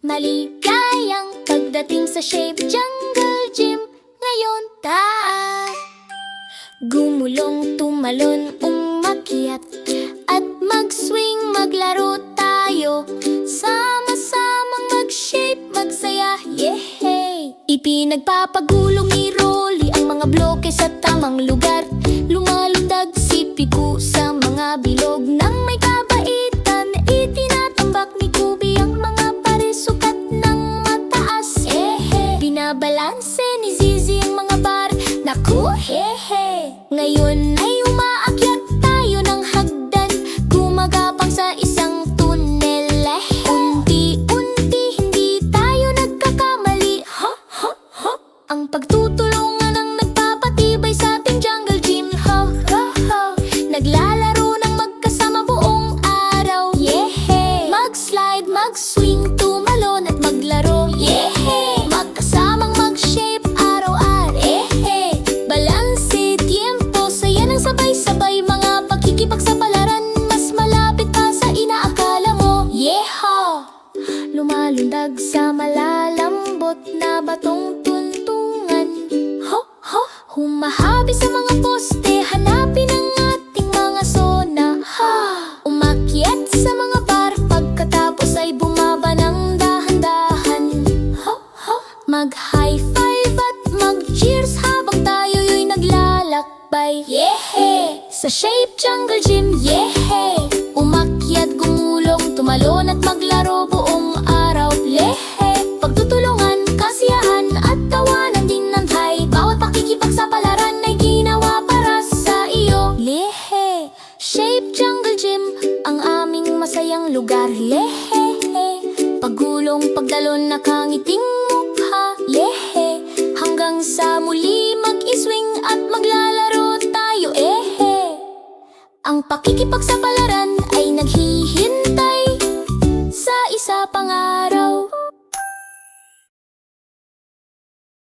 Maligayang pagdating sa Shape Jungle Gym. Ngayon taas, gumulong, tumalon, umakyat at mag-swing, maglaro tayo. Sama-samang mag-shape, magsaya, yehey! Ipinagpapagulong ni Rolly ang mga bloke sa tamang lugar. Lumalundag si Piku sa mga bilog ng may kabaitan. Itinatambak ni Kubi ang mga parisukat ng mataas. Binabalanse ni Zizi ang mga bar. Naku, hehe! Ngayon ay umaakyat tayo ng hagdan, gumagapang sa isang tunnel. Unti-unti hindi tayo nagkakamali. Ha, ha, ha! Ang pagtutulungan ang nagpapatibay sa ating jungle gym. Ho, ho, ho! Naglalaro ng magkasama buong araw. Yehe! Mag-slide, mag-swing, tumalon at maglaro. Yehe! Magkasamang mag-shape araw-araw. Ehe! Balanse, tiempo, saya ng sabay-sabay. Mga pakikipagsapalaran, mas malapit pa sa inaakala mo. Yeho! Lumalundag sa malalambot na batong tuntungan. Ho, ho! Humahabi sa mga poste, hanapin ang ating mga zona. Ha! Umakyat sa mga bar, pagkatapos ay bumaba ng dahan-dahan. Ho, ho! Mag-high five at mag-cheers habang tayo'y naglalakbay. Yehe! Sa Shape Jungle Gym, yehe! Umakyat, gumulong, tumalon at maglaro buong araw. Lehe! Pagtutulungan, kasiyahan at tawanan din ng hay. Bawat pakikipagsapalaran ay ginawa para sa iyo. Lehe! Shape Jungle Gym, ang aming masayang lugar. Lehe! Pagulong, pagdalon, nakangiting mukha. Lehe! Hanggang sa muli mag-iswing at maglalaro tayo. Ehe! Ang pakikipagsapalaran